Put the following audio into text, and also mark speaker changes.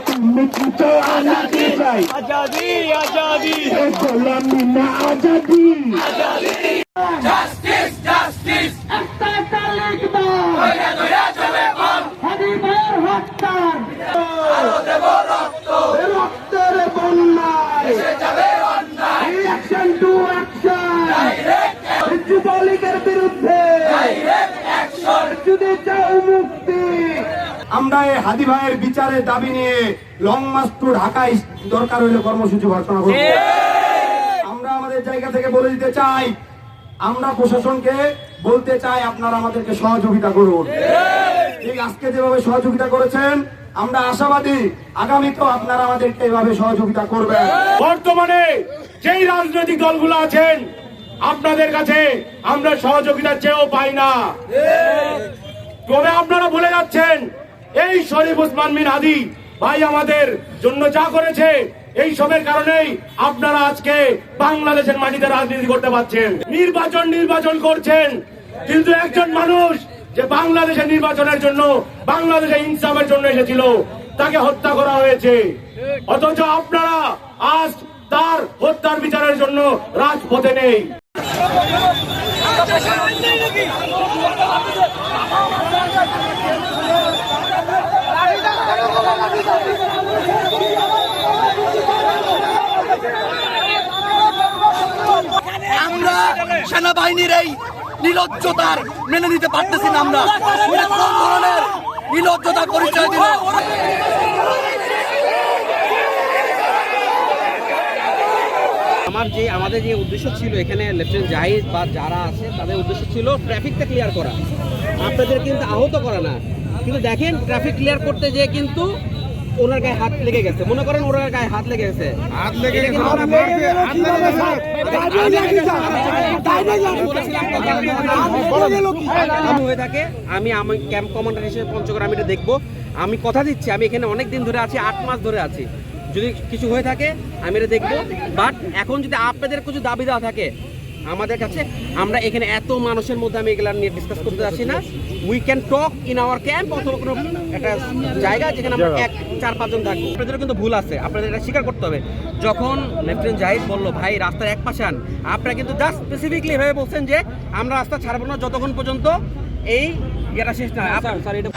Speaker 1: তুমি কি তো আজাদি চাই?
Speaker 2: आजादी आजादी
Speaker 1: গোলামি না আজাদি।
Speaker 3: জাস্টিস জাস্টিস
Speaker 1: একটা তালিক দাও
Speaker 3: দয়া দয়া চলে বল
Speaker 1: হাদি ভাইয়ের হত্যার
Speaker 3: আরো দেব রক্ত
Speaker 1: রক্তের বন্যায়
Speaker 3: এসে যাবে অন্যায়
Speaker 1: অ্যাকশন টু অ্যাকশন
Speaker 3: ডাইরেক্ট
Speaker 1: যুবলীগের বিরুদ্ধে
Speaker 3: ডাইরেক্ট অ্যাকশন
Speaker 1: যদি চাও মুক্তি।
Speaker 4: আমরা এই হাদি ভাইয়ের বিচারের দাবি নিয়ে লং মার্চ টু ঢাকায় দরকার হইলে কর্মসূচি ঘোষণা করব। আমরা আমাদের জায়গা থেকে বলে দিতে চাই, আমরা প্রশাসনকে বলতে চাই আপনারা আমাদেরকে সহযোগিতা করুন। ঠিক আজকে যেভাবে সহযোগিতা করেছেন আমরা আশাবাদী আগামীতেও আপনারা আমাদেরকে এভাবে সহযোগিতা করবেন।
Speaker 2: বর্তমানে যেই রাজনৈতিক দলগুলো আছেন আপনাদের কাছে আমরা সহযোগিতা চেয়েও পাই না, তবে আপনারা ভুলে যাচ্ছেন এই শরীফ ওসমান বিন হাদি ভাই আমাদের জন্য যা করেছে এই সবের কারণেই আপনারা আজকে বাংলাদেশের মাটিতে রাজনীতি করতে পারছেন। নির্বাচন করছেন, কিন্তু একজন মানুষ যে বাংলাদেশের নির্বাচনের জন্য বাংলাদেশের ইনসাফের জন্য এসেছিল তাকে হত্যা করা হয়েছে, অথচ আপনারা আজ তার হত্যার বিচারের জন্য রাজপথে নেই।
Speaker 5: আমরা সেনাবাহিনীর এই নির্লজ্জতার মেনে নিতে পারতেছি না। আমরা এটা কোন ধরনের নির্লজ্জতার পরিচয় দিল?
Speaker 6: আমাদের যে উদ্দেশ্য ছিল এখানে লেফটেন্যান্ট জাহিদ বা যারা আছে তাদের উদ্দেশ্য ছিল ট্রাফিকটা ক্লিয়ার করা, আপনাদের কিন্তু আহত করা না। কিন্তু দেখেন ট্রাফিক ক্লিয়ার করতে যেয়ে কিন্তু ওনার গায়ে হাত লেগে গেছে, মনে করেন ওনার গায়ে হাত লেগে গেছে। হয়ে থাকে আমি ক্যাম্প কমান্ডার হিসেবে পঞ্চগড় আমি এটা দেখবো। আমি কথা দিচ্ছি আমি এখানে অনেক দিন ধরে আছি, 8 মাস ধরে আছি। যদি কিছু হয়ে থাকে আমি এটা দেখবো। বাট এখন যদি আপনাদের কিছু দাবি দেওয়া থাকে আমাদের কাছে, আমরা এখানে এত মানুষের মধ্যে আমি এগুলা নিয়ে ডিসকাস করতে আসি না। We can talk in our camp অথবা কোনো একটা জায়গা যেখানে আমরা 4-5 জন থাকবো। আপনাদেরও কিন্তু ভুল আছে, আপনাদের এটা স্বীকার করতে হবে। যখন লেফটেন্যান্ট জাহিদ বললো ভাই রাস্তার এক পাশে আন, আপনারা কিন্তু জাস্ট স্পেসিফিকলি এভাবে বলছেন যে আমরা রাস্তা ছাড়বো না যতক্ষণ পর্যন্ত এই ইয়েটা শেষ না হয়। স্যার এটা